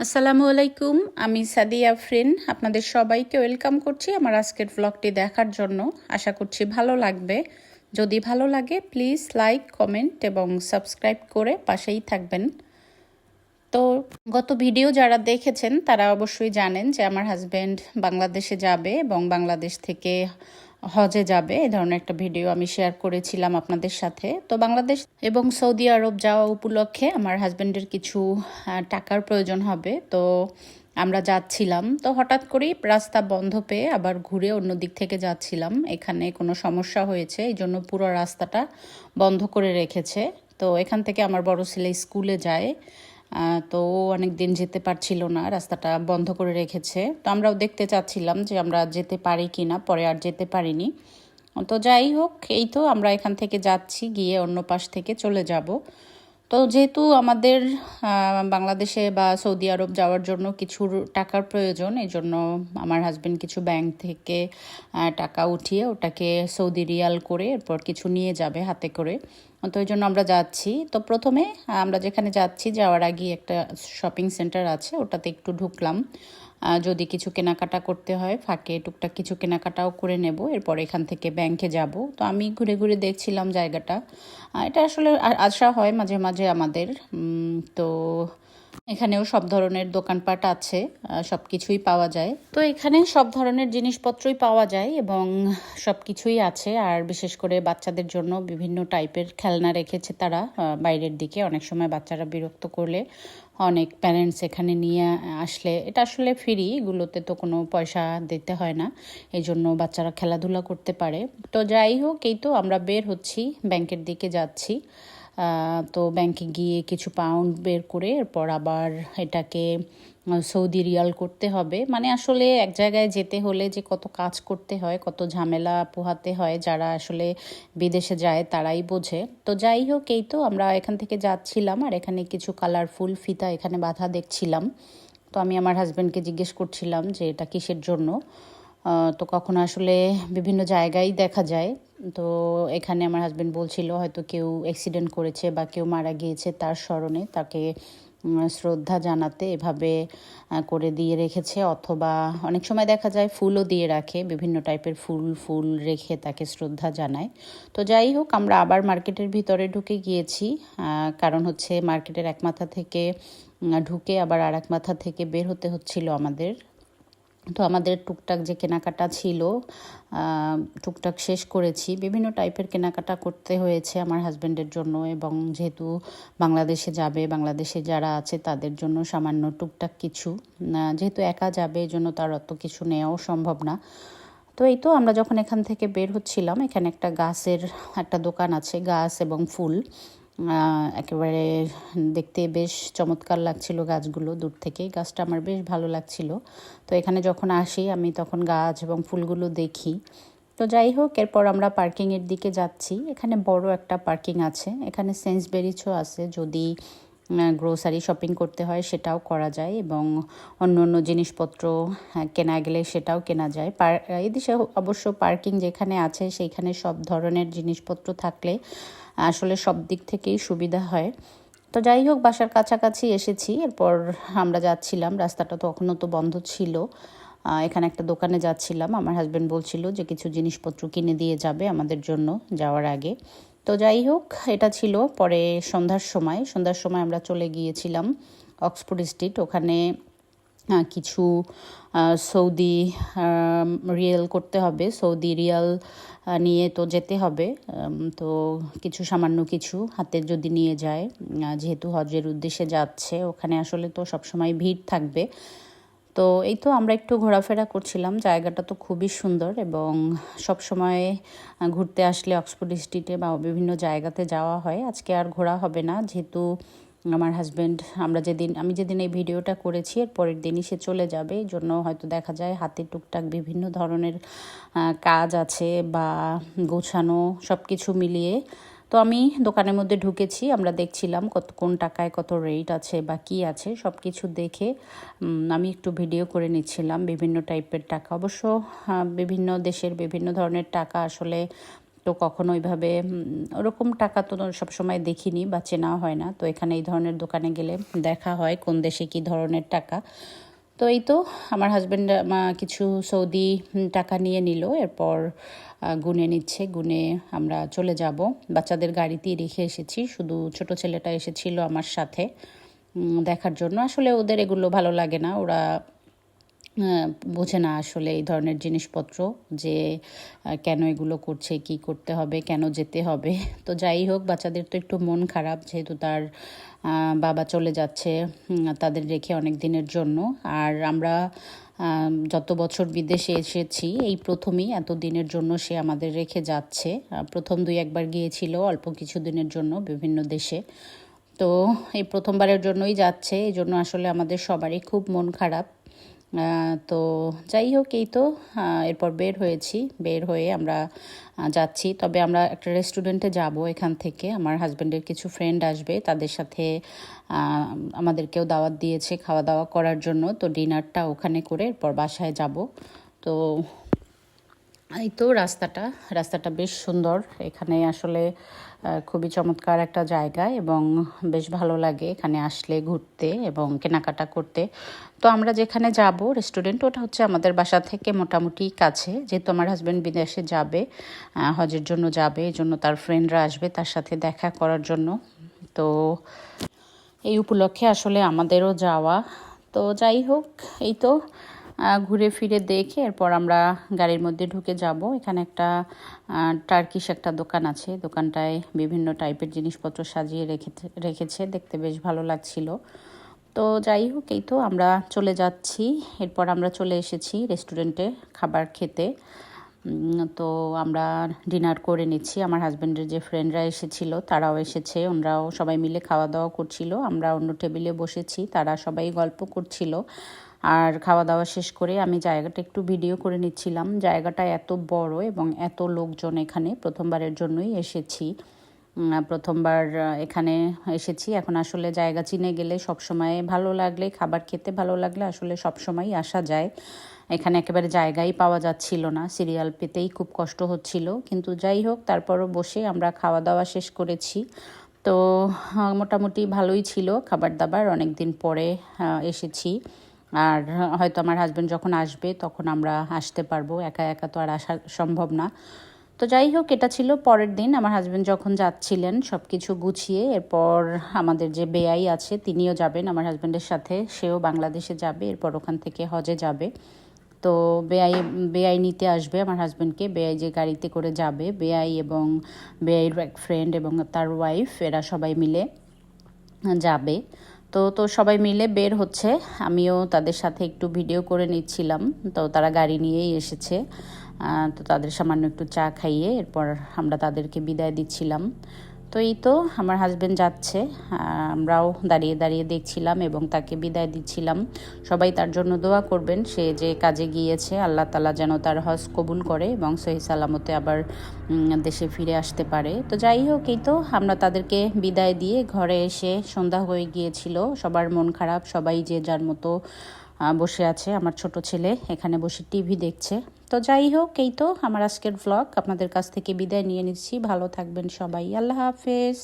আসসালামু আলাইকুম, আমি সাদিয়া আফরিন। আপনাদের সবাইকে ওয়েলকাম করছি আমার আজকের ব্লগটি দেখার জন্য। আশা করছি ভালো লাগবে। যদি ভালো লাগে প্লিজ লাইক, কমেন্ট এবং সাবস্ক্রাইব করে পাশেই থাকবেন। তো গত ভিডিও যারা দেখেছেন তারা অবশ্যই জানেন যে আমার হাজব্যান্ড বাংলাদেশে যাবে এবং বাংলাদেশ থেকে হজে যাবে। এই ধরনের একটা ভিডিও আমি শেয়ার করেছিলাম আপনাদের সাথে। তো বাংলাদেশ এবং সৌদি আরব যাওয়া উপলক্ষে আমার হাজব্যান্ডের কিছু টাকার প্রয়োজন হবে। তো আমরা যাচ্ছিলাম, তো হঠাৎ করেই রাস্তা বন্ধ পেয়ে আবার ঘুরে অন্য দিক থেকে যাচ্ছিলাম। এখানে কোনো সমস্যা হয়েছে, এই জন্য পুরো রাস্তাটা বন্ধ করে রেখেছে। তো এখান থেকে আমার বড় ছেলে স্কুলে যায়। তো অনেক দিন যেতে পারছিল না, রাস্তাটা বন্ধ করে রেখেছে। তো আমরাও দেখতে চাচ্ছিলাম যে আমরা যেতে পারি কি না, পরে আর যেতে পারিনি। তো যাই হোক, এই তো আমরা এখান থেকে যাচ্ছি, গিয়ে অন্য পাশ থেকে চলে যাব। তো যেহেতু আমাদের বাংলাদেশে বা সৌদি আরব যাওয়ার জন্য কিছু টাকার প্রয়োজন, এই জন্য আমার হাজব্যান্ড কিছু ব্যাংক থেকে টাকা উঠিয়ে ওটাকে সৌদি রিয়াল করে এরপর কিছু নিয়ে যাবে হাতে করে। তো ওই জন্য আমরা যাচ্ছি। তো প্রথমে আমরা যেখানে যাচ্ছি যাওয়ার আগে একটা শপিং সেন্টার আছে, ওটাতে একটু ঢুকলাম। যদি কিছু কেনাকাটা করতে হয় ফাঁকে টুকটাক কিছু কেনাকাটাও করে নেব, এরপর এখান থেকে ব্যাংকে যাব। তো আমি ঘুরে ঘুরে দেখছিলাম জায়গাটা। এটা আসলে আশা হয় মাঝে মাঝে আমাদের। তো এখানেও সব ধরনের দোকানপাট আছে, সব কিছুই পাওয়া যায়। তো এখানে সব ধরনের জিনিসপত্রই পাওয়া যায় এবং সব কিছুই আছে। আর বিশেষ করে বাচ্চাদের জন্য বিভিন্ন টাইপের খেলনা রেখেছে তারা বাইরের দিকে। অনেক সময় বাচ্চারা বিরক্ত করলে অনেক প্যারেন্টস এখানে নিয়ে আসলে, এটা আসলে ফ্রি, এগুলোতে তো কোনো পয়সা দিতে হয় না, এই জন্য বাচ্চারা খেলাধুলা করতে পারে। তো যাই হোক, এই তো আমরা বের হচ্ছি, ব্যাংকের দিকে যাচ্ছি। তো ব্যাংকে গিয়ে কিছু পাউন্ড বের করে এরপর আবার এটাকে সৌদি রিয়াল করতে হবে। মানে আসলে এক জায়গায় যেতে হলে যে কত কাজ করতে হয়, কত ঝামেলা পোহাতে হয়, যারা আসলে বিদেশে যায় তারাই বোঝে। তো যাই হোক, এই তো আমরা এখান থেকে যাচ্ছিলাম আর এখানে কিছু কালারফুল ফিতা এখানে বাঁধা দেখছিলাম। তো আমি আমার হাজব্যান্ডকে জিজ্ঞেস করছিলাম যে এটা কিসের জন্য। তো কখনো আসলে বিভিন্ন জায়গায় দেখা যায়। তো এখানে আমার হাজব্যান্ড বলছিল হয়তো কেউ অ্যাক্সিডেন্ট করেছে বা কেউ মারা গিয়েছে, তার স্মরণে তাকে শ্রদ্ধা জানাতে এভাবে করে দিয়ে রেখেছে। অথবা অনেক সময় দেখা যায় ফুলও দিয়ে রাখে, বিভিন্ন টাইপের ফুল ফুল রেখে তাকে শ্রদ্ধা জানায়। তো যাই হোক, আমরা আবার মার্কেটের ভিতরে ঢুকে গিয়েছি, কারণ হচ্ছে মার্কেটের এক মাথা থেকে ঢুকে আবার আর এক মাথা থেকে বের হতে হচ্ছিল আমাদের। তো আমাদের টুকটাক যে কেনাকাটা ছিল টুকটাক শেষ করেছি। বিভিন্ন টাইপের কেনাকাটা করতে হয়েছে আমার হাজব্যান্ডের জন্য, এবং যেহেতু বাংলাদেশে যাবে, বাংলাদেশে যারা আছে তাদের জন্য সামান্য টুকটাক কিছু, যেহেতু একা যাবে এই জন্য তার অত কিছু নেওয়াও সম্ভব না। তো এই তো আমরা যখন এখান থেকে বের হচ্ছিলাম, এখানে একটা গাছের একটা দোকান আছে, গাছ এবং ফুল একেবারে দেখতে বেশ চমৎকার লাগছিল গাছগুলো দূর থেকে। গাছটা আমার বেশ ভালো লাগছিল। তো এখানে যখন আসি আমি তখন গাছ এবং ফুলগুলো দেখি। তো যাই হোক, এরপর আমরা পার্কিংয়ের দিকে যাচ্ছি। এখানে বড় একটা পার্কিং আছে, এখানে সেন্সবেরিজও আছে, যদি গ্রোসারি শপিং করতে হয় সেটাও করা যায়, এবং অন্য অন্য জিনিসপত্র কেনা গেলে সেটাও কেনা যায়। এদেশে অবশ্য পার্কিং যেখানে আছে সেইখানে সব ধরনের জিনিসপত্র থাকলে আসলে সব দিক থেকেই সুবিধা হয়। তো যাই হোক, বাসার কাছাকাছি এসেছি। এরপর আমরা যাচ্ছিলাম, রাস্তাটা তখনও তো বন্ধ ছিল। এখানে একটা দোকানে যাচ্ছিলাম, আমার হাজব্যান্ড বলছিল যে কিছু জিনিসপত্র কিনে দিয়ে যাবে আমাদের জন্য যাওয়ার আগে। তো যাই হোক, এটা ছিল পরে সন্ধ্যার সময় আমরা চলে গিয়েছিলাম অক্সফোর্ড স্ট্রিট। ওখানে কিছু সৌদি রিয়াল করতে হবে, সৌদি রিয়াল নিয়ে তো যেতে হবে। তো কিছু সামান্য কিছু হাতে যদি নিয়ে যায়, যেহেতু হজের উদ্দেশ্যে যাচ্ছে, ওখানে আসলে তো সবসময় ভিড় থাকবে। তো এই তো আমরা একটু ঘোরাফেরা করছিলাম, জায়গাটা তো খুবই সুন্দর, এবং সব সময় ঘুরতে আসলে অক্সফোর্ড স্ট্রিটে বা বিভিন্ন জায়গাতে যাওয়া হয়। আজকে আর ঘোরা হবে না, যেহেতু আমার হাজব্যান্ড আমি যেদিন এই ভিডিওটা করেছি এর পরের দিনই সে চলে যাবে, এই জন্য হয়তো দেখা যায় হাতে টুকটাক বিভিন্ন ধরনের কাজ আছে বা গোছানো সব কিছু মিলিয়ে। তো আমি দোকানের মধ্যে ঢুকেছি, আমরা দেখছিলাম কোন টাকায় কত রেট আছে বা কি আছে সব কিছু দেখে আমি একটু ভিডিও করে নিচ্ছিলাম। বিভিন্ন টাইপের টাকা, অবশ্য বিভিন্ন দেশের বিভিন্ন ধরনের টাকা আসলে তো কখনো ওইভাবে ওরকম টাকা তো সবসময় দেখিনি বা চেনা হয় না। তো এখানে এই ধরনের দোকানে গেলে দেখা হয় কোন দেশে কী ধরনের টাকা। তো এই তো আমার হাজব্যান্ড কিছু সৌদি টাকা নিয়ে নিল, এরপর গুনে নিচ্ছে, গুনে আমরা চলে যাব। বাচ্চাদের গাড়িতেই রেখে এসেছি, শুধু ছোট ছেলেটা এসেছিল আমার সাথে দেখার জন্য। আসলে ওদের এগুলো ভালো লাগে না, ওরা বোঝে না আসলে এই ধরনের জিনিসপত্র, যে কেন এগুলো করছে, কি করতে হবে, কেন যেতে হবে। তো যাই হোক, বাচ্চাদের তো একটু মন খারাপ, যেহেতু তার বাবা চলে যাচ্ছে তাদের রেখে অনেক দিনের জন্য। আর আমরা যত বছর বিদেশে এসেছি এই প্রথমেই এত দিনের জন্য সে আমাদের রেখে যাচ্ছে। প্রথম 2-1বার গিয়েছিল অল্প কিছু দিনের জন্য বিভিন্ন দেশে, তো এই প্রথমবারের জন্যই যাচ্ছে। এই জন্য আসলে আমাদের সবারই খুব মন খারাপ। তো যাই হোক, এই তো এরপর বের হয়ে আমরা যাচ্ছি। তবে আমরা একটা রেস্টুরেন্টে যাব এখান থেকে, আমার হাজব্যান্ডের কিছু ফ্রেন্ড আসবে, তাদের সাথে আমাদেরকেও দাওয়াত দিয়েছে খাওয়া দাওয়া করার জন্য। তো ডিনারটা ওখানে করে এরপর বাসায় যাব। তো এই তো রাস্তাটা বেশ সুন্দর। এখানে আসলে খুবই চমৎকার একটা জায়গা এবং বেশ ভালো লাগে এখানে আসলে ঘুরতে এবং কেনাকাটা করতে। তো আমরা যেখানে যাব রেস্টুরেন্ট, ওটা হচ্ছে আমাদের বাসা থেকে মোটামুটি কাছে, যেহেতু আমার হাজব্যান্ড বিদেশে যাবে, হজের জন্য যাবে, এই জন্য তার ফ্রেন্ডরা আসবে তার সাথে দেখা করার জন্য। তো এই উপলক্ষে আসলে আমাদেরও যাওয়া। তো যাই হোক, এই তো ঘুরে ফিরে দেখে এরপর আমরা গাড়ির মধ্যে ঢুকে যাব। এখানে একটা টার্কিশ একটা দোকান আছে, দোকানটায় বিভিন্ন টাইপের জিনিসপত্র সাজিয়ে রেখেছে, দেখতে বেশ ভালো লাগছিল। তো যাই হোক, এই তো আমরা চলে যাচ্ছি। এরপর আমরা চলে এসেছি রেস্টুরেন্টে খাবার খেতে। তো আমরা ডিনার করে নিচ্ছি। আমার হাজব্যান্ডের যে ফ্রেন্ডরা এসেছিল তারাও এসেছে, ওনারাও সবাই মিলে খাওয়া দাওয়া করছিল। আমরা অন্য টেবিলে বসেছি, তারা সবাই গল্প করছিল। আর খাওয়া দাওয়া শেষ করে আমি জায়গাটা একটু ভিডিও করে নিচ্ছিলাম। জায়গাটা এত বড় এবং এত লোকজন, এখানে প্রথমবারের জন্যই এসেছি। প্রথমবার এখানে এসেছি। এখন আসলে জায়গা চিনে গেলে সবসময় ভালো লাগলে, খাবার খেতে ভালো লাগলে আসলে সবসময়ই আসা যায়। এখানে একেবারে জায়গাই পাওয়া যাচ্ছিল না, সিরিয়াল পেতেই খুব কষ্ট হচ্ছিল। কিন্তু যাই হোক, তারপরও বসে আমরা খাওয়া দাওয়া শেষ করেছি। তো মোটামুটি ভালোই ছিল খাবার দাবার, অনেক দিন পরে এসেছি। আর হয়তো আমার হাজব্যান্ড যখন আসবে তখন আমরা আসতে পারবো, একা একা তো আর আসা সম্ভব না। তো যাই হোক, এটা ছিল পরের দিন। আমার হাজব্যান্ড যখন যাচ্ছিলেন সব কিছু গুছিয়ে, এরপর আমাদের যে বেয়াই আছে তিনিও যাবেন আমার হাজব্যান্ডের সাথে, সেও বাংলাদেশে যাবে, এরপর ওখান থেকে হজে যাবে। তো বেয়াই নিতে আসবে আমার হাজব্যান্ডকে, বেয়াই যে গাড়িতে করে যাবে, বেয়াই এবং বেয়াইয়ের এক ফ্রেন্ড এবং তার ওয়াইফ, এরা সবাই মিলে যাবে। তো সবাই মিলে বের হচ্ছে, আমিও তাদের সাথে একটু ভিডিও করে নিচ্ছিলাম। তো তারা গাড়ি নিয়েই এসেছে। তো তাদের সামান্য একটু চা খাইয়ে এরপর আমরা তাদেরকে বিদায় দিচ্ছিলাম। তো এই তো আমার হাজব্যান্ড যাচ্ছে, আমরাও দাঁড়িয়ে দাঁড়িয়ে দেখছিলাম এবং তাকে বিদায় দিচ্ছিলাম। সবাই তার জন্য দোয়া করবেন, সে যে কাজে গিয়েছে আল্লাহ তাআলা যেন তার হজ কবুল করে এবং সহি সালামতে আবার দেশে ফিরে আসতে পারে। তো যাই হোক, এই তো আমরা তাদেরকে বিদায় দিয়ে ঘরে এসে সন্ধ্যা হয়ে গিয়েছিল। সবার মন খারাপ, সবাই যে যার মতো বসে আছে। আমার ছোট ছেলে এখানে বসে টিভি দেখছে। তো যাই হোক, এই তো আমার আজকের ভ্লগ, আপনাদের কাছ থেকে বিদায় নিয়ে নিচ্ছি। ভালো থাকবেন সবাই, আল্লাহ হাফেজ।